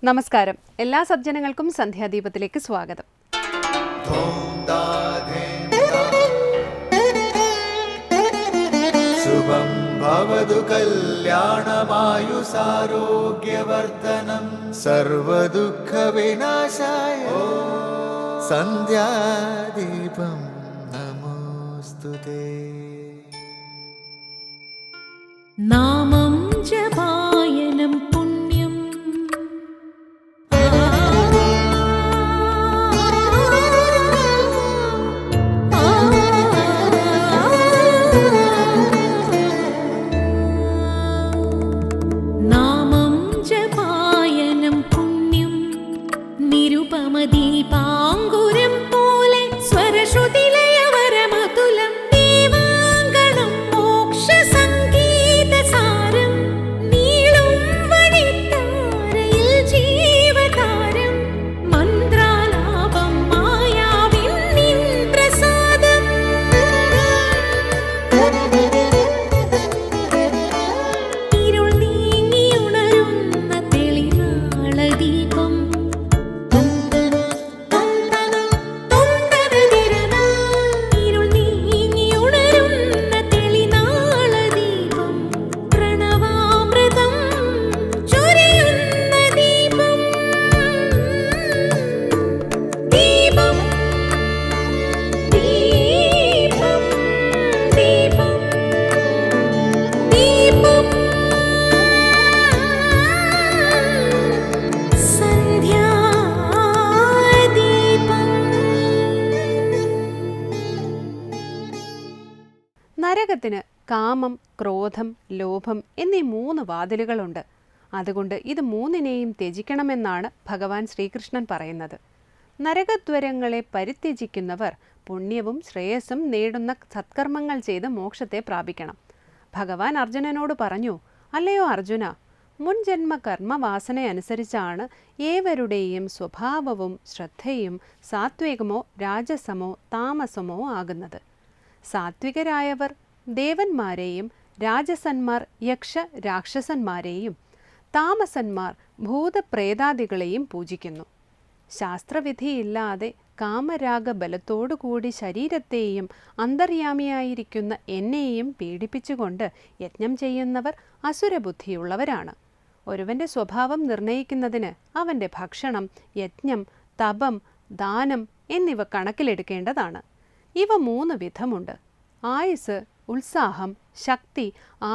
നമസ്കാരം. എല്ലാ സജ്ജനങ്ങൾക്കും സന്ധ്യാദീപത്തിലേക്ക് സ്വാഗതം. ശുഭം ഭവതു കല്യാണമായുസാരോഗ്യവർദ്ധനം സർവദുഃഖ വിനാശായ സന്ധ്യാദീപം നമോസ്തുതേ. നാമം ജപായനം പുണ്യം നാമം ജപായനം പുണ്യം നിരുപമദീപാങ്കുരം പോലെ സ്വരശ്രുതിലയവരമതുലം ദീവാങ്കണം മോക്ഷ സംഗീതസാരം നീളും വഴിത്താരയിൽ ജീവതാരം മന്ത്രാലാപം മായാവിൻ നിൻ പ്രസാദം ഇരുൾ നീങ്ങിയുണരുന്ന തെളിനാളദീപം ഇരുൾ നീങ്ങിയുണരുന്ന തെളിനാളദീപം പ്രണവാമൃതം ചൊരിയുന്ന ദീപം ദീപം ദീപം ദീപം ദീപം നരകത്തിന് കാമം, ക്രോധം, ലോഭം എന്നീ 3 വാതിലുകളുണ്ട്. അതുകൊണ്ട് ഇത് 3നെയും ത്യജിക്കണമെന്നാണ് ഭഗവാൻ ശ്രീകൃഷ്ണൻ പറയുന്നത്. നരകദ്വരങ്ങളെ പരിത്യജിക്കുന്നവർ പുണ്യവും ശ്രേയസ്സും നേടുന്ന സത്കർമ്മങ്ങൾ ചെയ്ത് മോക്ഷത്തെ പ്രാപിക്കണം. ഭഗവാൻ അർജുനനോട് പറഞ്ഞു, അല്ലയോ അർജുന, മുൻജന്മ കർമ്മവാസനയനുസരിച്ചാണ് ഏവരുടെയും സ്വഭാവവും ശ്രദ്ധയും സാത്വികമോ രാജസമോ താമസമോ ആകുന്നത്. സാത്വികരായവർ ദേവന്മാരെയും രാജസന്മാർ യക്ഷ രാക്ഷസന്മാരെയും താമസന്മാർ ഭൂതപ്രേതാദികളെയും പൂജിക്കുന്നു. ശാസ്ത്രവിധിയില്ലാതെ കാമരാഗ ബലത്തോടുകൂടി ശരീരത്തെയും അന്തര്യാമിയായിരിക്കുന്ന എന്നെയും പീഡിപ്പിച്ചുകൊണ്ട് യജ്ഞം ചെയ്യുന്നവർ അസുരബുദ്ധിയുള്ളവരാണ്. ഒരുവന്റെ സ്വഭാവം നിർണയിക്കുന്നതിന് അവൻ്റെ ഭക്ഷണം, യജ്ഞം, തപം, ദാനം എന്നിവ കണക്കിലെടുക്കേണ്ടതാണ്. ഇവ 3 വിധമുണ്ട്. ആയുസ്, ഉത്സാഹം, ശക്തി,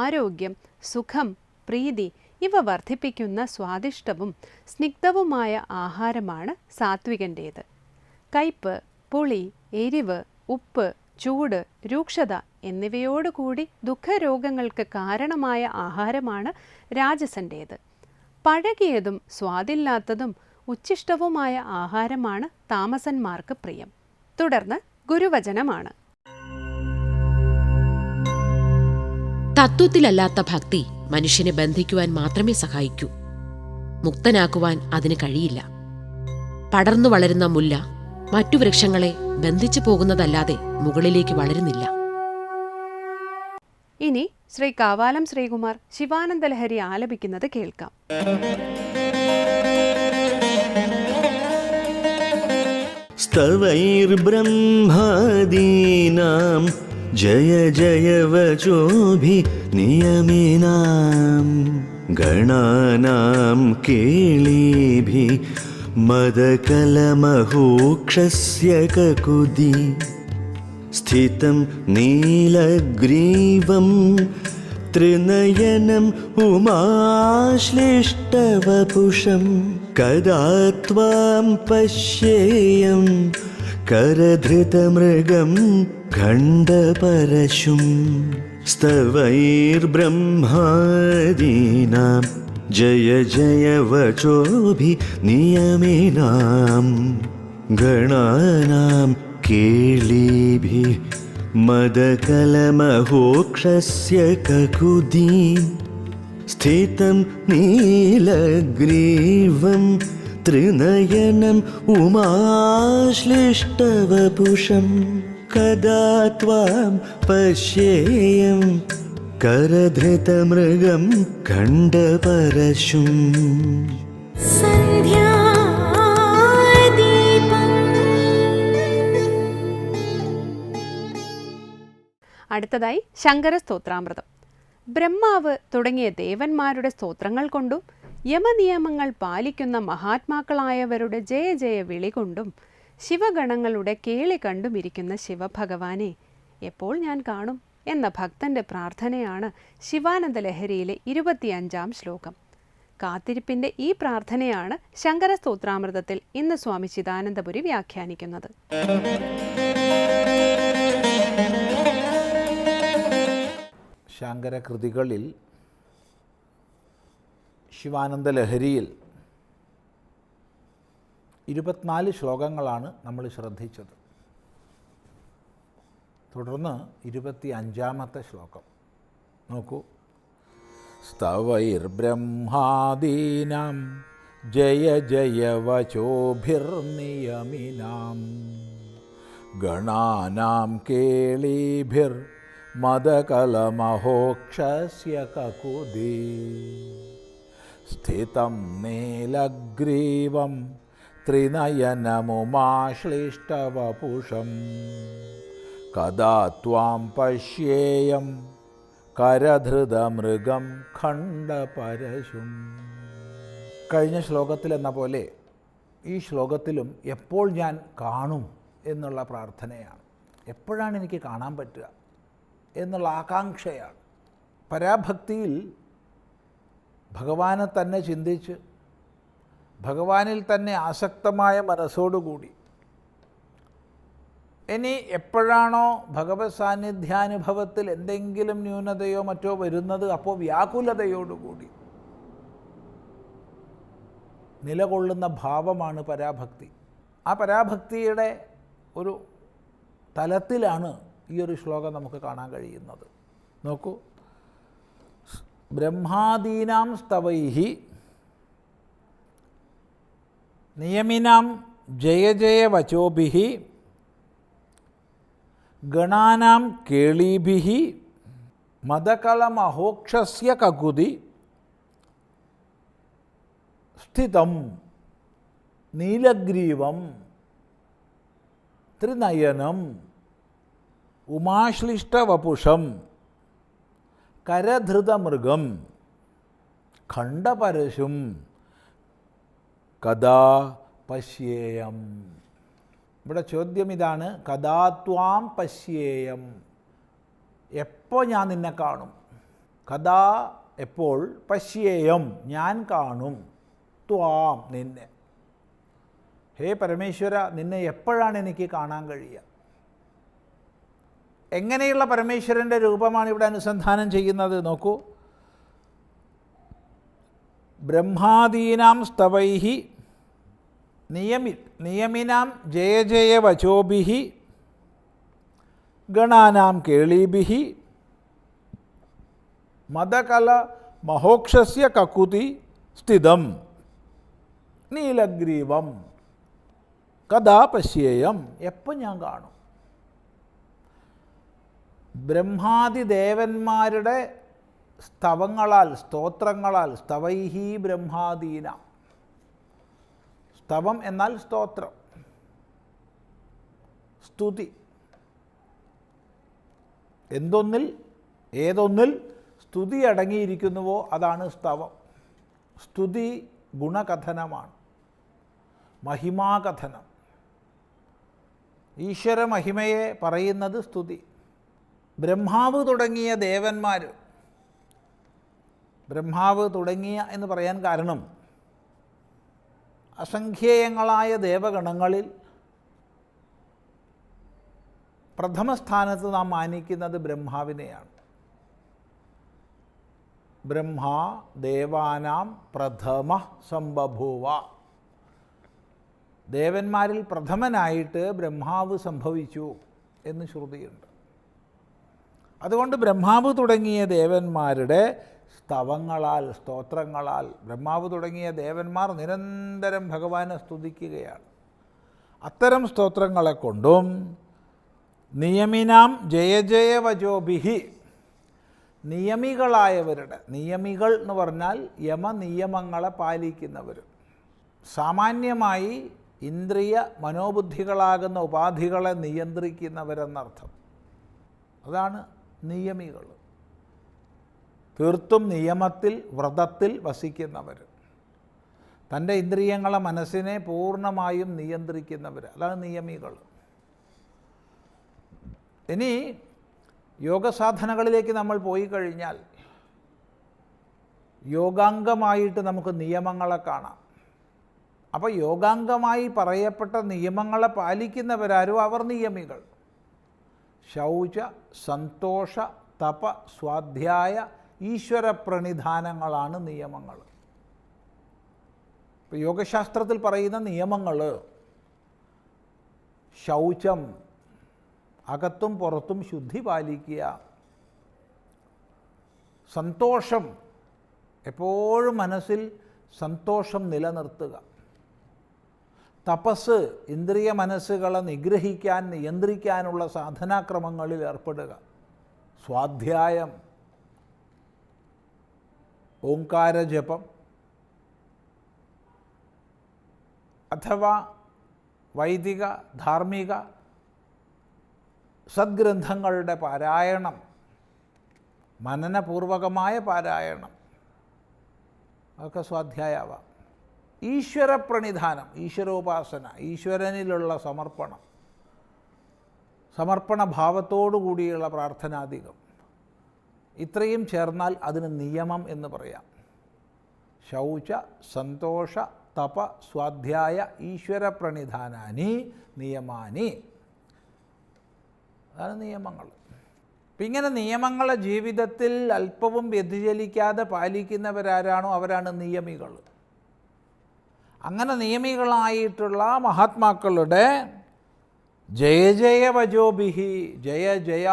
ആരോഗ്യം, സുഖം, പ്രീതി ഇവ വർദ്ധിപ്പിക്കുന്ന സ്വാദിഷ്ടവും സ്നിഗ്ധവുമായ ആഹാരമാണ് സാത്വികൻ്റേത്. കയ്പ്, പുളി, എരിവ്, ഉപ്പ്, ചൂട്, രൂക്ഷത എന്നിവയോടുകൂടി ദുഃഖരോഗങ്ങൾക്ക് കാരണമായ ആഹാരമാണ് രാജസൻ്റേത്. പഴകിയതും സ്വാദില്ലാത്തതും ഉച്ഛിഷ്ടവുമായ ആഹാരമാണ് താമസന്മാർക്ക് പ്രിയം. തുടർന്ന് ഗുരുവചനമാണ്. തത്വത്തിലല്ലാത്ത ഭക്തി മനുഷ്യനെ ബന്ധിക്കുവാൻ മാത്രമേ സഹായിക്കൂ. മുക്തനാക്കുവാൻ അതിന് കഴിയില്ല. പടർന്നു വളരുന്ന മുല്ല മറ്റു വൃക്ഷങ്ങളെ ബന്ധിച്ചു പോകുന്നതല്ലാതെ മുകളിലേക്ക് വളരുന്നില്ല. ഇനി ശ്രീ കാവാലം ശ്രീകുമാർ ശിവാനന്ദലഹരി ആലപിക്കുന്നത് കേൾക്കാം. സ്തവൈർബ്രഹ്മാദീനാം ജയ ജയ വചോഭി നിയമിനാം ഗണാനാം കേളീഭി മദകലമഹോക്ഷസ്യ കകുദി സ്ഥിതം നീലഗ്രീവം ത്രിനയനം ഉമാശ്ലിഷ്ടവപുഷം കദാ ത്വാം പശ്യേയം കരധൃതമൃഗം ഖണ്ഡപരശും സ്തവൈർബ്രഹ്മാദീനാം ജയ ജയ വചോഭി നിയമിനാം ഗണാനാം കേളീഭി മദകലമഹോക്ഷസ്യ കകുദി സ്ഥിതം നീലഗ്രീവം ത്രിനയനം ഉമാശ്ലിഷ്ടവപുഷം കദാ ത്വാം പശ്യേയം കരധൃതമൃഗം ഖണ്ഡപരശും. സന്ധ്യാദീപം അടുത്തതായി ശങ്കര സ്തോത്രാമൃതം. ബ്രഹ്മാവ് തുടങ്ങിയ ദേവന്മാരുടെ സ്തോത്രങ്ങൾ കൊണ്ടും യമനിയമങ്ങൾ പാലിക്കുന്ന മഹാത്മാക്കളായവരുടെ ജയ ജയ വിളി കൊണ്ടും ശിവഗണങ്ങളുടെ കേളി കണ്ടുമിരിക്കുന്ന ശിവഭഗവാനെ എപ്പോൾ ഞാൻ കാണും എന്ന ഭക്തന്റെ പ്രാർത്ഥനയാണ് ശിവാനന്ദ ലഹരിയിലെ 25-ാം ശ്ലോകം. കാത്തിരിപ്പിന്റെ ഈ പ്രാർത്ഥനയാണ് ശങ്കര സ്തോത്രാമൃതത്തിൽ ഇന്ന് സ്വാമി ചിദാനന്ദപുരി വ്യാഖ്യാനിക്കുന്നത്. ശങ്കരകൃതികളിൽ ശിവാനന്ദ ലഹരിയിൽ 24 ശ്ലോകങ്ങളാണ് നമ്മൾ ശ്രദ്ധിച്ചത്. തുടർന്ന് 25-ാമത്തെ ശ്ലോകം നോക്കൂ. സ്തവൈർബ്രഹ്മാദീനാം ജയ ജയ വചോഭിർനിയമിനാം ഗണാനാം കേളീഭിർ മദകലമഹോക്ഷസ്യ കകുദീ സ്ഥിതം നീലഗ്രീവം ത്രിനയനമുമാശ്ലിഷ്ടവപുഷം കദാ ത്വാം പശ്യേയം കരധൃതമൃഗം ഖണ്ഡപരശും. കഴിഞ്ഞ ശ്ലോകത്തിലെന്ന പോലെ ഈ ശ്ലോകത്തിലും എപ്പോൾ ഞാൻ കാണും എന്നുള്ള പ്രാർത്ഥനയാണ്. എപ്പോഴാണ് എനിക്ക് കാണാൻ പറ്റുക എന്നുള്ള ആകാംക്ഷയാണ്. പരാഭക്തിയിൽ ഭഗവാനെ തന്നെ ചിന്തിച്ച് ഭഗവാനിൽ തന്നെ ആസക്തമായ മനസ്സോടുകൂടി ഇനി എപ്പോഴാണോ ഭഗവത് സാന്നിധ്യാനുഭവത്തിൽ എന്തെങ്കിലും ന്യൂനതയോ മറ്റോ വരുന്നത്, അപ്പോൾ വ്യാകുലതയോടുകൂടി നിലകൊള്ളുന്ന ഭാവമാണ് പരാഭക്തി. ആ പരാഭക്തിയുടെ ഒരു തലത്തിലാണ് ഈ ഒരു ശ്ലോകം നമുക്ക് കാണാൻ കഴിയുന്നത്. നോക്കൂ. ബ്രഹ്മാദീനാം സ്തവൈഹി നിയമിനാം ജയ ജയ വചോഭിഹി ഗണാനാം കേളീഭിഹി മദകലമഹോക്ഷസ്യ കകുദി സ്ഥിതം നീലഗ്രീവം ത്രിനയനം ഉമാശ്ലിഷ്ടവപുഷം കരധൃതമൃഗം ഖണ്ഡപരശും കദാ പശ്യേയം. ഇവിടെ ചോദ്യം ഇതാണ്, കദാ ത്വാം പശ്യേയം, എപ്പോൾ ഞാൻ നിന്നെ കാണും. കദാ എപ്പോൾ, പശ്യേയം ഞാൻ കാണും, ത്വാം നിന്നെ. ഹേ പരമേശ്വര, നിന്നെ എപ്പോഴാണ് എനിക്ക് കാണാൻ കഴിയുക? എങ്ങനെയുള്ള പരമേശ്വരൻ്റെ രൂപമാണ് ഇവിടെ അനുസന്ധാനം ചെയ്യുന്നത്? നോക്കൂ. ബ്രഹ്മാദീനാം സ്തവൈഹി നിയമിനാം ജയ ജയ വചോഭിഹി ഗണാനാം കേളീഭിഹി മദകല മഹോക്ഷസ്യ കകുതി സ്ഥിതം നീലഗ്രീവം കദാ പശ്യേയം, എപ്പോൾ ഞാൻ കാണും? ബ്രഹ്മാദിദേവന്മാരുടെ സ്തവങ്ങളാൽ, സ്തോത്രങ്ങളാൽ, സ്തവൈഹി ബ്രഹ്മാദീന. സ്തവം എന്നാൽ സ്തോത്രം, സ്തുതി. ഏതൊന്നിൽ സ്തുതി അടങ്ങിയിരിക്കുന്നുവോ അതാണ് സ്തവം. സ്തുതി ഗുണകഥനമാണ്, മഹിമാകഥനം. ഈശ്വര മഹിമയെ പറയുന്നത് സ്തുതി. ബ്രഹ്മാവ് തുടങ്ങിയ ദേവന്മാർ, ബ്രഹ്മാവ് തുടങ്ങിയ എന്ന് പറയാൻ കാരണം അസംഖ്യേയങ്ങളായ ദേവഗണങ്ങളിൽ പ്രഥമ സ്ഥാനത്ത് നാം മാനിക്കുന്നത് ബ്രഹ്മാവിനെയാണ്. ബ്രഹ്മാ ദേവാനാം പ്രഥമ സംബഭൂവ. ദേവന്മാരിൽ പ്രഥമനായിട്ട് ബ്രഹ്മാവ് സംഭവിച്ചു എന്ന് ശ്രുതിയുണ്ട്. അതുകൊണ്ട് ബ്രഹ്മാവ് തുടങ്ങിയ ദേവന്മാരുടെ സ്തവങ്ങളാൽ, സ്തോത്രങ്ങളാൽ ബ്രഹ്മാവ് തുടങ്ങിയ ദേവന്മാർ നിരന്തരം ഭഗവാനെ സ്തുതിക്കുകയാണ്. അത്തരം സ്തോത്രങ്ങളെ കൊണ്ടും നിയമിനാം ജയ ജയ വചോഭിഹി, നിയമികളായവരുടെ, നിയമികൾ എന്ന് പറഞ്ഞാൽ യമനിയമങ്ങളെ പാലിക്കുന്നവർ, സാമാന്യമായി ഇന്ദ്രിയ മനോബുദ്ധികളാകുന്ന ഉപാധികളെ നിയന്ത്രിക്കുന്നവരെന്നർത്ഥം. അതാണ് നിയമികൾ, തീർത്തും നിയമത്തിൽ വ്രതത്തിൽ വസിക്കുന്നവർ, തൻ്റെ ഇന്ദ്രിയങ്ങളെ മനസ്സിനെ പൂർണ്ണമായും നിയന്ത്രിക്കുന്നവർ, അതാണ് നിയമികൾ. ഇനി യോഗസാധനകളിലേക്ക് നമ്മൾ പോയി കഴിഞ്ഞാൽ യോഗാംഗമായിട്ട് നമുക്ക് നിയമങ്ങളെ കാണാം. അപ്പോൾ യോഗാംഗമായി പറയപ്പെട്ട നിയമങ്ങളെ പാലിക്കുന്നവരാരോ അവർ നിയമികൾ. ശൗച, സന്തോഷ, തപ, സ്വാധ്യായ, ഈശ്വര പ്രണിധാനങ്ങളാണ് നിയമങ്ങൾ. ഇപ്പോൾ യോഗശാസ്ത്രത്തിൽ പറയുന്ന നിയമങ്ങൾ ശൗചം, അകത്തും പുറത്തും ശുദ്ധി പാലിക്കുക. സന്തോഷം, എപ്പോഴും മനസ്സിൽ സന്തോഷം നിലനിർത്തുക. തപസ്, ഇന്ദ്രിയ മനസ്സുകളെ നിഗ്രഹിക്കാൻ നിയന്ത്രിക്കാനുള്ള സാധനാക്രമങ്ങളിൽ ഏർപ്പെടുക. സ്വാധ്യായം, ഓംകാരജപം അഥവാ വൈദിക ധാർമ്മിക സദ്ഗ്രന്ഥങ്ങളുടെ പാരായണം, മനനപൂർവകമായ പാരായണം, അതൊക്കെ സ്വാധ്യായാവാം. ഈശ്വര പ്രണിധാനം, ഈശ്വരോപാസന, ഈശ്വരനിലുള്ള സമർപ്പണം, സമർപ്പണ ഭാവത്തോടു കൂടിയുള്ള പ്രാർത്ഥനാധികം, ഇത്രയും ചേർന്നാൽ അതിന് നിയമം എന്ന് പറയാം. ശൗച, സന്തോഷ, തപ, സ്വാധ്യായ, ഈശ്വര പ്രണിധാനാനി നിയമാനി, അതാണ് നിയമങ്ങൾ. അപ്പം ഇങ്ങനെ നിയമങ്ങളെ ജീവിതത്തിൽ അല്പവും വ്യതിചലിക്കാതെ പാലിക്കുന്നവരാരാണോ അവരാണ് നിയമികൾ. അങ്ങനെ നിയമികളായിട്ടുള്ള മഹാത്മാക്കളുടെ ജയ ജയ വജോഭിഹി, ജയ ജയ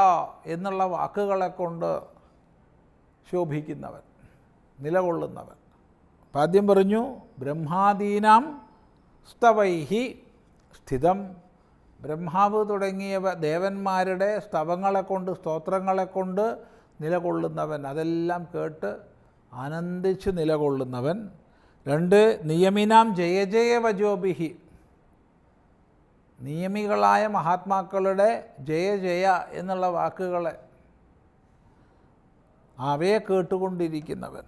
എന്നുള്ള വാക്കുകളെ കൊണ്ട് ശോഭിക്കുന്നവൻ, നിലകൊള്ളുന്നവൻ. ആദ്യം പറഞ്ഞു ബ്രഹ്മാദീനാം സ്തവൈഹി സ്ഥിതം, ബ്രഹ്മാവ് തുടങ്ങിയ ദേവന്മാരുടെ സ്തവങ്ങളെ കൊണ്ട്, സ്തോത്രങ്ങളെ കൊണ്ട് നിലകൊള്ളുന്നവൻ, അതെല്ലാം കേട്ട് ആനന്ദിച്ച് നിലകൊള്ളുന്നവൻ. 2 നിയമിനാം ജയ ജയ വജോഭിഹി, നിയമികളായ മഹാത്മാക്കളുടെ ജയ ജയ എന്നുള്ള വാക്കുകളെ, അവയെ കേട്ടുകൊണ്ടിരിക്കുന്നവൻ.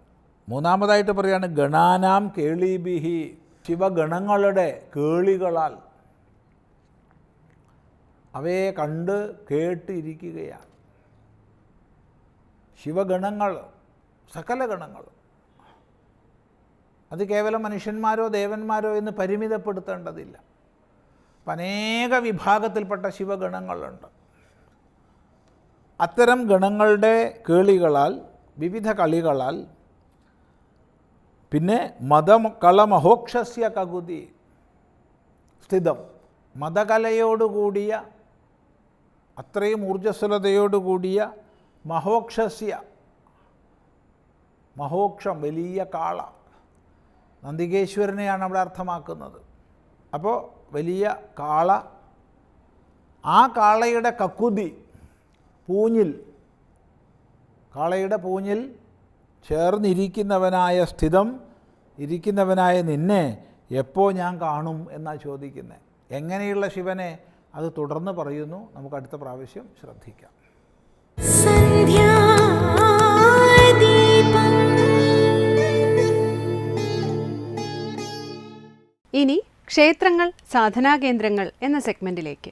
3-മതായിട്ട് പറയാണ് ഗണാനാം കേളീഭിഹി, ശിവഗണങ്ങളുടെ കേളികളാൽ അവയെ കണ്ട് കേട്ടിരിക്കുകയാണ്. ശിവഗണങ്ങൾ, സകല ഗണങ്ങൾ, അത് കേവലം മനുഷ്യന്മാരോ ദേവന്മാരോ എന്ന് പരിമിതപ്പെടുത്തേണ്ടതില്ല. അനേക വിഭാഗത്തിൽപ്പെട്ട ശിവഗണങ്ങളുണ്ട്. അത്തരം ഗണങ്ങളുടെ കേളികളാൽ, വിവിധ കളികളാൽ, പിന്നെ മതകളമഹോക്ഷസ്യ കകുതി സ്ഥിതം, മതകലയോടുകൂടിയ, അത്രയും ഊർജ്ജസ്വലതയോടുകൂടിയ മഹോക്ഷസ്യ, മഹോക്ഷം വലിയ കാള, നന്ദികേശ്വരനെയാണ് അവിടെ അർത്ഥമാക്കുന്നത്. അപ്പോൾ വലിയ കാള, ആ കാളയുടെ കക്കുതി, പൂഞ്ഞിൽ, കാളയുടെ പൂഞ്ഞിൽ ചേർന്നിരിക്കുന്നവനായ സ്ഥിതം, ഇരിക്കുന്നവനായ നിന്നെ എപ്പോൾ ഞാൻ കാണും എന്നാണ് ചോദിക്കുന്നത്. എങ്ങനെയുള്ള ശിവനെ അത് തുടർന്ന് പറയുന്നു. നമുക്ക് അടുത്ത പ്രാവശ്യം ശ്രദ്ധിക്കാം. ഇനി ക്ഷേത്രങ്ങൾ, സാധനാകേന്ദ്രങ്ങൾ എന്ന സെഗ്മെന്റിലേക്ക്.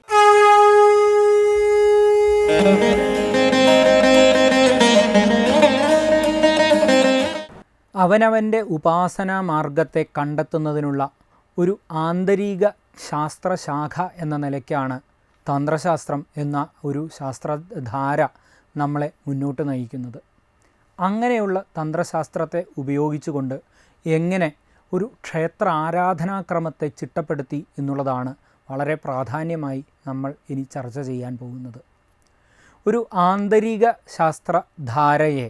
അവനവൻ്റെ ഉപാസനാ മാർഗത്തെ കണ്ടെത്തുന്നതിനുള്ള ഒരു ആന്തരിക ശാസ്ത്രശാഖ എന്ന നിലയ്ക്കാണ് തന്ത്രശാസ്ത്രം എന്ന ഒരു ശാസ്ത്രധാര നമ്മളെ മുന്നോട്ട് നയിക്കുന്നത്. അങ്ങനെയുള്ള തന്ത്രശാസ്ത്രത്തെ ഉപയോഗിച്ചുകൊണ്ട് എങ്ങനെ ഒരു ക്ഷേത്ര ആരാധനാക്രമത്തെ ചിട്ടപ്പെടുത്തി എന്നുള്ളതാണ് വളരെ പ്രാധാന്യമായി നമ്മൾ ഇനി ചർച്ച ചെയ്യാൻ പോകുന്നത്. ഒരു ആന്തരിക ശാസ്ത്രധാരയെ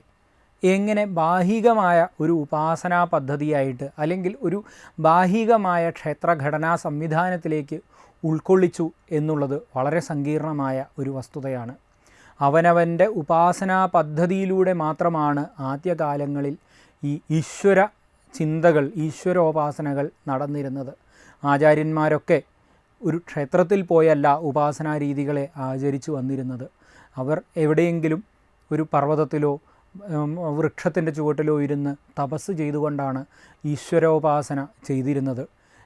എങ്ങനെ ബാഹികമായ ഒരു ഉപാസനാ പദ്ധതിയായിട്ട്, അല്ലെങ്കിൽ ഒരു ബാഹികമായ ക്ഷേത്രഘടനാ സംവിധാനത്തിലേക്ക് ഉൾക്കൊള്ളിച്ചു എന്നുള്ളത് വളരെ സങ്കീർണമായ ഒരു വസ്തുതയാണ്. അവനവൻ്റെ ഉപാസനാ പദ്ധതിയിലൂടെ മാത്രമാണ് ആദ്യകാലങ്ങളിൽ ഈ ഈശ്വര ചിന്തകൾ, ഈശ്വരോപാസനകൾ നടന്നിരുന്നത്. ആചാര്യന്മാരൊക്കെ ഒരു ക്ഷേത്രത്തിൽ പോയല്ല ഉപാസനാ രീതികളെ ആചരിച്ചു വന്നിരുന്നത്. അവർ എവിടെയെങ്കിലും ഒരു പർവ്വതത്തിലോ വൃക്ഷത്തിൻ്റെ ചുവട്ടിലോ ഇരുന്ന് തപസ് ചെയ്തുകൊണ്ടാണ് ഈശ്വരോപാസന ചെയ്തിരുന്നത്.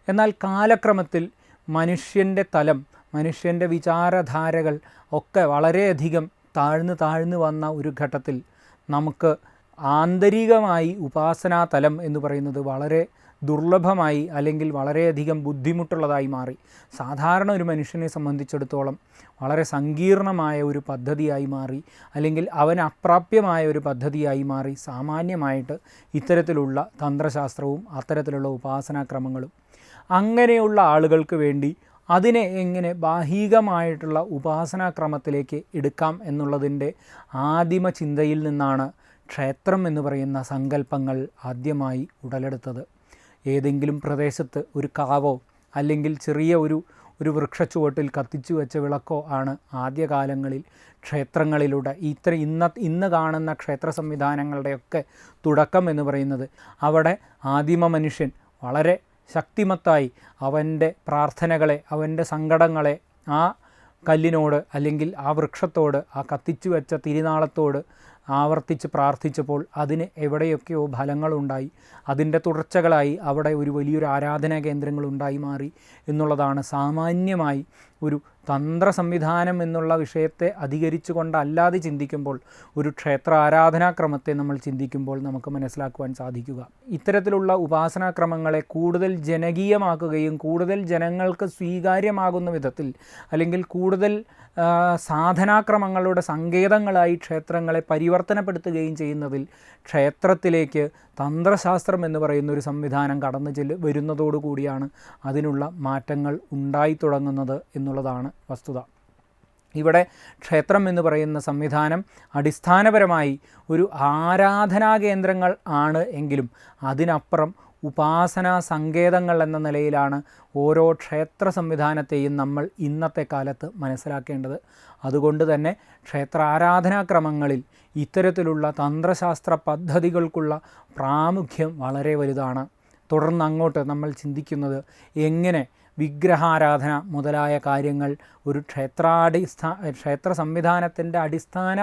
എന്നാൽ കാലക്രമത്തിൽ മനുഷ്യൻ്റെ തലം, മനുഷ്യൻ്റെ വിചാരധാരകൾ ഒക്കെ വളരെയധികം താഴ്ന്നു വന്ന ഒരു ഘട്ടത്തിൽ നമുക്ക് ആന്തരികമായി ഉപാസനാതലം എന്ന് പറയുന്നത് വളരെ ദുർലഭമായി അല്ലെങ്കിൽ വളരെയധികം ബുദ്ധിമുട്ടുള്ളതായി മാറി. സാധാരണ ഒരു മനുഷ്യനെ സംബന്ധിച്ചിടത്തോളം വളരെ സങ്കീർണമായ ഒരു പദ്ധതിയായി മാറി, അല്ലെങ്കിൽ അവന് അപ്രാപ്യമായ ഒരു പദ്ധതിയായി മാറി സാമാന്യമായിട്ട് ഇത്തരത്തിലുള്ള തന്ത്രശാസ്ത്രവും അത്തരത്തിലുള്ള ഉപാസനാക്രമങ്ങളും. അങ്ങനെയുള്ള ആളുകൾക്ക് വേണ്ടി അതിനെ എങ്ങനെ ബാഹികമായിട്ടുള്ള ഉപാസനാക്രമത്തിലേക്ക് എടുക്കാം എന്നുള്ളതിൻ്റെ ആദിമ ചിന്തയിൽ നിന്നാണ് ക്ഷേത്രം എന്ന് പറയുന്ന സങ്കല്പങ്ങൾ ആദ്യമായി ഉടലെടുത്തത്. ഏതെങ്കിലും പ്രദേശത്ത് ഒരു കാവോ അല്ലെങ്കിൽ ചെറിയ ഒരു വൃക്ഷച്ചുവട്ടിൽ കത്തിച്ചു വെച്ച വിളക്കോ ആണ് ആദ്യകാലങ്ങളിൽ ക്ഷേത്രങ്ങളിലൂടെ ഇന്ന് കാണുന്ന ക്ഷേത്ര സംവിധാനങ്ങളുടെയൊക്കെ തുടക്കം എന്ന് പറയുന്നത്. അവിടെ ആദിമ മനുഷ്യൻ വളരെ ശക്തിമത്തായി അവൻ്റെ പ്രാർത്ഥനകളെ, അവൻ്റെ സങ്കടങ്ങളെ ആ കല്ലിനോട് അല്ലെങ്കിൽ ആ വൃക്ഷത്തോട്, ആ കത്തിച്ചു വെച്ച തിരുനാളത്തോട് ആവർത്തിച്ച് പ്രാർത്ഥിച്ചപ്പോൾ അതിന് എവിടെയൊക്കെയോ ഫലങ്ങളുണ്ടായി. അതിൻ്റെ തുടർച്ചകളായി അവിടെ ഒരു വലിയൊരു ആരാധനാ കേന്ദ്രങ്ങളുണ്ടായി മാറി എന്നുള്ളതാണ് സാമാന്യമായി ഒരു തന്ത്ര സംവിധാനം എന്നുള്ള വിഷയത്തെ അധികരിച്ചു കൊണ്ടല്ലാതെ ചിന്തിക്കുമ്പോൾ, ഒരു ക്ഷേത്ര ആരാധനാക്രമത്തെ നമ്മൾ ചിന്തിക്കുമ്പോൾ നമുക്ക് മനസ്സിലാക്കുവാൻ സാധിക്കുക. ഇത്തരത്തിലുള്ള ഉപാസനാക്രമങ്ങളെ കൂടുതൽ ജനകീയമാക്കുകയും കൂടുതൽ ജനങ്ങൾക്ക് സ്വീകാര്യമാകുന്ന വിധത്തിൽ, അല്ലെങ്കിൽ കൂടുതൽ സാധനാക്രമങ്ങളുടെ സങ്കേതങ്ങളായി ക്ഷേത്രങ്ങളെ പരിവർത്തനപ്പെടുത്തുകയും ചെയ്യുന്നതിൽ ക്ഷേത്രത്തിലേക്ക് തന്ത്രശാസ്ത്രം എന്ന് പറയുന്ന ഒരു സംവിധാനം കടന്നു വരുന്നതോടുകൂടിയാണ് അതിനുള്ള മാറ്റങ്ങൾ ഉണ്ടായി തുടങ്ങുന്നത് എന്നുള്ളതാണ് വസ്തുത. ഇവിടെ ക്ഷേത്രം എന്ന് പറയുന്ന സംവിധാനം അടിസ്ഥാനപരമായി ഒരു ആരാധനാ കേന്ദ്രങ്ങൾ ആണ് എങ്കിലും അതിനപ്പുറം ഉപാസനാ സങ്കേതങ്ങൾ എന്ന നിലയിലാണ് ഓരോ ക്ഷേത്ര സംവിധാനത്തെയും നമ്മൾ ഇന്നത്തെ കാലത്ത് മനസ്സിലാക്കേണ്ടത്. അതുകൊണ്ട് തന്നെ ക്ഷേത്ര ആരാധനാക്രമങ്ങളിൽ ഇത്തരത്തിലുള്ള തന്ത്രശാസ്ത്ര പദ്ധതികൾക്കുള്ള പ്രാമുഖ്യം വളരെ വലുതാണ്. തുടർന്ന് അങ്ങോട്ട് നമ്മൾ ചിന്തിക്കുന്നത് എങ്ങനെ വിഗ്രഹാരാധന മുതലായ കാര്യങ്ങൾ ഒരു ക്ഷേത്ര സംവിധാനത്തിൻ്റെ അടിസ്ഥാന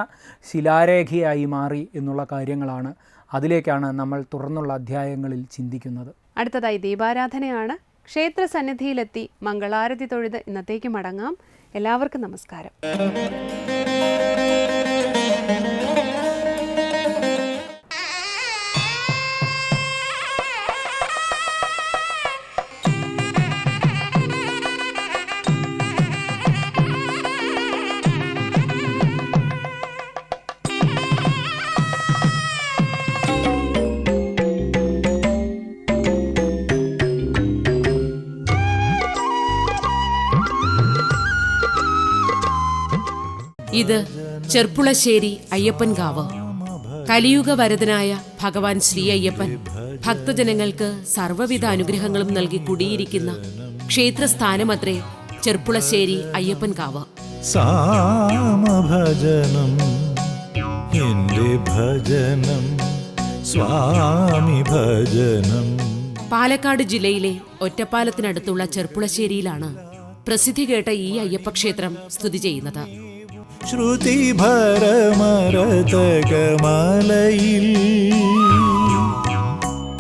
ശിലാരേഖയായി മാറി എന്നുള്ള കാര്യങ്ങളാണ്. അതിലേക്കാണ് നമ്മൾ തുടർന്നുള്ള അധ്യായങ്ങളിൽ ചിന്തിക്കുന്നത്. അടുത്തതായി ദീപാരാധനയാണ്. ക്ഷേത്ര സന്നിധിയിലെത്തി മംഗളാരതി തൊഴുത് ഇന്നത്തേക്ക് മടങ്ങാം. എല്ലാവർക്കും നമസ്കാരം. ഇത് ചെർപ്പുളശ്ശേരി അയ്യപ്പൻകാവ്. കലിയുഗ വരദനായ ഭഗവാൻ ശ്രീ അയ്യപ്പൻ ഭക്തജനങ്ങൾക്ക് സർവ്വവിധ അനുഗ്രഹങ്ങളും നൽകി കുടിയിരിക്കുന്ന ക്ഷേത്രസ്ഥാനമത്രേ ചെർപ്പുളശ്ശേരി അയ്യപ്പൻകാവ്. സാമഭജനം എൻ്റെ ഭജനം സ്വാമി ഭജനം. പാലക്കാട് ജില്ലയിലെ ഒറ്റപ്പാലത്തിനടുത്തുള്ള ചെർപ്പുളശ്ശേരിയിലാണ് പ്രസിദ്ധി കേട്ട ഈ അയ്യപ്പക്ഷേത്രം സ്ഥിതി ചെയ്യുന്നത്. ശ്രുതിഭരമരതകമലയിൽ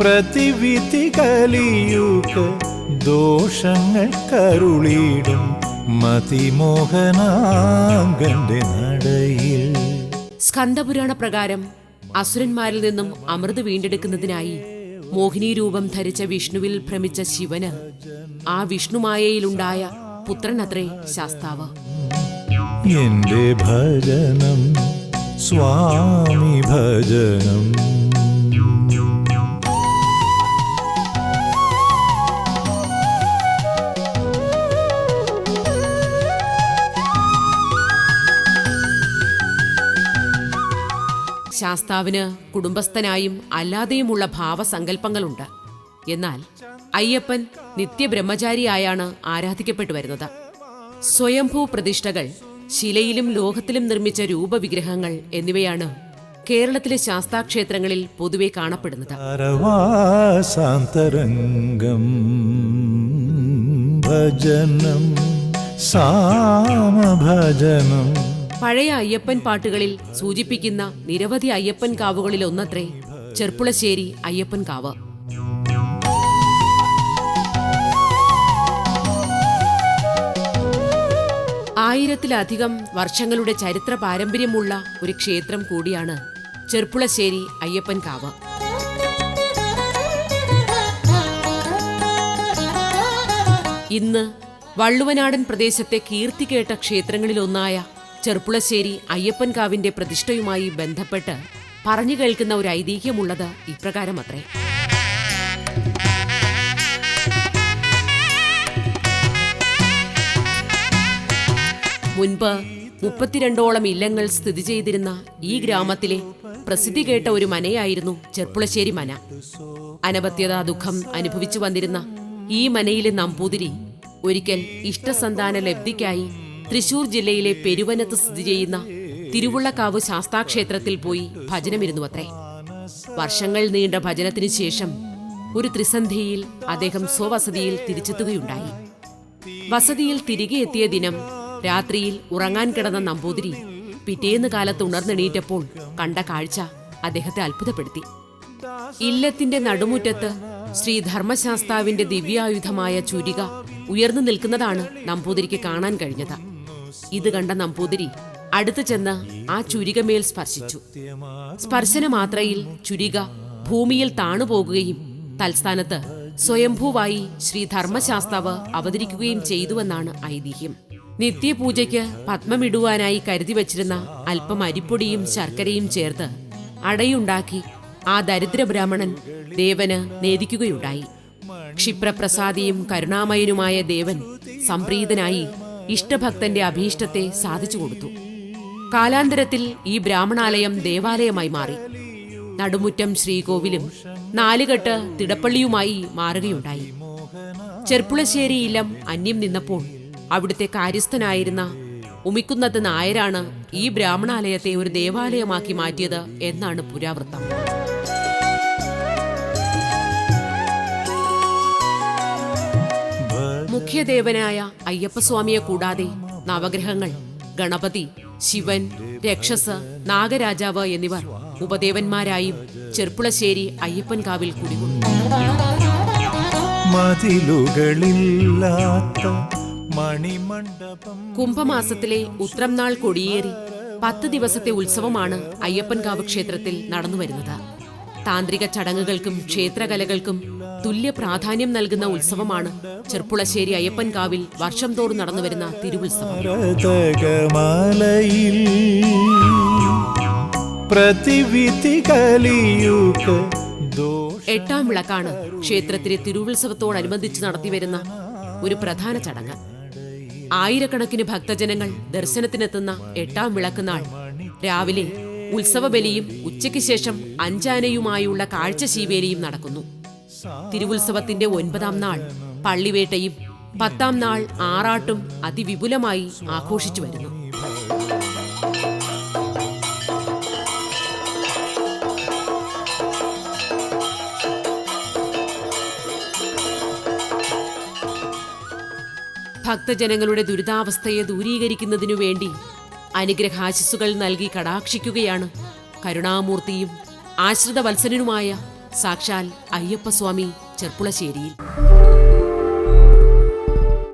പ്രതിവിധി കലിയുക ദോഷങ്ങൾ കരുളിടും മതിമോഹനാംഗന്റെ നടയിൽ. സ്കന്ദപുരാണ പ്രകാരം അസുരന്മാരിൽ നിന്നും അമൃത് വീണ്ടെടുക്കുന്നതിനായി മോഹിനി രൂപം ധരിച്ച വിഷ്ണുവിൽ ഭ്രമിച്ച ശിവന് ആ വിഷ്ണുമായയിലുണ്ടായ പുത്രനത്രേ ശാസ്താവ്. എന്റെ ഭജനം സ്വാമി ഭജനം. ശാസ്താവിന് കുടുംബസ്ഥനായും അല്ലാതെയുമുള്ള ഭാവസങ്കല്പങ്ങളുണ്ട്. എന്നാൽ അയ്യപ്പൻ നിത്യബ്രഹ്മചാരിയായാണ് ആരാധിക്കപ്പെട്ടു വരുന്നത്. സ്വയംഭൂ പ്രതിഷ്ഠകൾ, ശിലയിലും ലോഹത്തിലും നിർമ്മിച്ച രൂപവിഗ്രഹങ്ങൾ എന്നിവയാണ് കേരളത്തിലെ ശാസ്താക്ഷേത്രങ്ങളിൽ പൊതുവെ കാണപ്പെടുന്നത്. സാന്തരംഗം ഭജനം സാമഭജനം പഴയ അയ്യപ്പൻ പാട്ടുകളിൽ സൂചിപ്പിക്കുന്ന നിരവധി അയ്യപ്പൻ കാവുകളിൽ ഒന്നത്രേ ചെർപ്പുളശ്ശേരി അയ്യപ്പൻ കാവ്. ആയിരത്തിലധികം വർഷങ്ങളുടെ ചരിത്ര പാരമ്പര്യമുള്ള ഒരു ക്ഷേത്രം കൂടിയാണ് ചെർപ്പുളശ്ശേരി അയ്യപ്പൻ കാവ്. ഇന്ന് വള്ളുവനാടൻ പ്രദേശത്തെ കീർത്തികേട്ട ക്ഷേത്രങ്ങളിലൊന്നായ ചെർപ്പുളശ്ശേരി അയ്യപ്പൻ കാവിന്റെ പ്രതിഷ്ഠയുമായി ബന്ധപ്പെട്ട് പറഞ്ഞു കേൾക്കുന്ന ഒരു ഐതിഹ്യമുള്ളത് ഇപ്രകാരമത്രേ. മുൻപ് 32ഓളം ഇല്ലങ്ങൾ സ്ഥിതി ചെയ്തിരുന്ന ഈ ഗ്രാമത്തിലെ പ്രസിദ്ധി കേട്ട ഒരു മനയായിരുന്നു ചെർപ്പുളശ്ശേരി മന. അനവത്യതാ ദുഃഖം അനുഭവിച്ചു വന്നിരുന്ന ഈ മനയിലെ നമ്പൂതിരി ഒരിക്കൽ ഇഷ്ടസന്താന ലബ്ധിക്കായി തൃശൂർ ജില്ലയിലെ പെരുവനത്ത് സ്ഥിതി ചെയ്യുന്ന തിരുവുള്ളക്കാവ് ശാസ്താക്ഷേത്രത്തിൽ പോയി ഭജനമിരുന്നുവത്രേ. വർഷങ്ങൾ നീണ്ട ഭജനത്തിനു ശേഷം ഒരു ത്രിസന്ധിയിൽ അദ്ദേഹം സ്വവസതിയിൽ തിരിച്ചെത്തുകയുണ്ടായി. വസതിയിൽ തിരികെ എത്തിയ ദിനം രാത്രിയിൽ ഉറങ്ങാൻ കിടന്ന നമ്പൂതിരി പിറ്റേന്ന് കാലത്ത് ഉണർന്നെണീറ്റപ്പോൾ കണ്ട കാഴ്ച അദ്ദേഹത്തെ അത്ഭുതപ്പെടുത്തി. ഇല്ലത്തിന്റെ നടുമുറ്റത്ത് ശ്രീ ധർമ്മശാസ്താവിന്റെ ദിവ്യായുധമായ ചുരിക ഉയർന്നു നിൽക്കുന്നതാണ് നമ്പൂതിരിക്ക് കാണാൻ കഴിഞ്ഞത്. ഇത് കണ്ട നമ്പൂതിരി അടുത്തു ചെന്ന് ആ ചുരികമേൽ സ്പർശിച്ചു. സ്പർശന മാത്രയിൽ ചുരിക ഭൂമിയിൽ താണുപോകുകയും തൽസ്ഥാനത്ത് സ്വയംഭൂവായി ശ്രീ ധർമ്മശാസ്താവ് അവതരിക്കുകയും ചെയ്തുവെന്നാണ് ഐതിഹ്യം. നിത്യപൂജയ്ക്ക് പത്മമിടുവാനായി കരുതി വച്ചിരുന്ന അല്പം അരിപ്പൊടിയും ശർക്കരയും ചേർത്ത് അടയുണ്ടാക്കി ആ ദരിദ്ര ബ്രാഹ്മണൻ ദേവന് നേദിക്കുകയുണ്ടായി. ക്ഷിപ്രപ്രസാദിയും കരുണാമയനുമായ ദേവൻ സംപ്രീതനായി ഇഷ്ടഭക്തന്റെ അഭീഷ്ടത്തെ സാധിച്ചു കൊടുത്തു. കാലാന്തരത്തിൽ ഈ ബ്രാഹ്മണാലയം ദേവാലയമായി മാറി. നടുമുറ്റം ശ്രീകോവിലും നാലുകെട്ട് തിടപ്പള്ളിയുമായി മാറുകയുണ്ടായി. ചെർപ്പുളശ്ശേരി ഇല്ലം അന്യം നിന്നപ്പോൾ അവിടുത്തെ കാര്യസ്ഥനായിരുന്ന ഉമിക്കുന്നത്ത് നായരാണ് ഈ ബ്രാഹ്മണാലയത്തെ ഒരു ദേവാലയമാക്കി മാറ്റിയത് എന്നാണ് പുരാവൃത്തം. മുഖ്യദേവനായ അയ്യപ്പസ്വാമിയെ കൂടാതെ നവഗ്രഹങ്ങൾ, ഗണപതി, ശിവൻ, രക്ഷസ്, നാഗരാജാവ് എന്നിവർ ഉപദേവന്മാരായും ചെർപ്പുളശ്ശേരി അയ്യപ്പൻ കാവിൽ കുടികൊണ്ടു. കുംഭമാസത്തിലെ ഉത്രം നാൾ കൊടിയേറി 10 ദിവസത്തെ ഉത്സവമാണ് അയ്യപ്പൻകാവ് ക്ഷേത്രത്തിൽ നടന്നുവരുന്നത്. താന്ത്രിക ചടങ്ങുകൾക്കും ക്ഷേത്രകലകൾക്കും തുല്യ പ്രാധാന്യം നൽകുന്ന ഉത്സവമാണ് ചെർപ്പുളശ്ശേരി അയ്യപ്പൻകാവിൽ വർഷം തോറും നടന്നുവരുന്ന തിരുവുത്സവം. എട്ടാം വിളക്കാണ് ക്ഷേത്രത്തിലെ തിരുവുത്സവത്തോടനുബന്ധിച്ച് നടത്തിവരുന്ന ഒരു പ്രധാന ചടങ്ങ്. ആയിരക്കണക്കിന് ഭക്തജനങ്ങൾ ദർശനത്തിനെത്തുന്ന എട്ടാം വിളക്ക് നാൾ രാവിലെ ഉത്സവബലിയും ഉച്ചയ്ക്ക് ശേഷം അഞ്ചാനയുമായുള്ള കാഴ്ചശീവേലിയും നടക്കുന്നു. തിരുവുത്സവത്തിന്റെ 9ാം നാൾ പള്ളിവേട്ടയും 10ാം നാൾ ആറാട്ടും അതിവിപുലമായി ആഘോഷിച്ചു വരുന്നു. ഭക്തജനങ്ങളുടെ ദുരിതാവസ്ഥയെ ദൂരീകരിക്കുന്നതിനു വേണ്ടി അനുഗ്രഹാശിസ്സുകൾ നൽകി കടാക്ഷിക്കുകയാണ് കരുണാമൂർത്തിയും ആശ്രിതവത്സരനുമായ സാക്ഷാൽ അയ്യപ്പസ്വാമി ചെർപ്പുളശ്ശേരിയിൽ.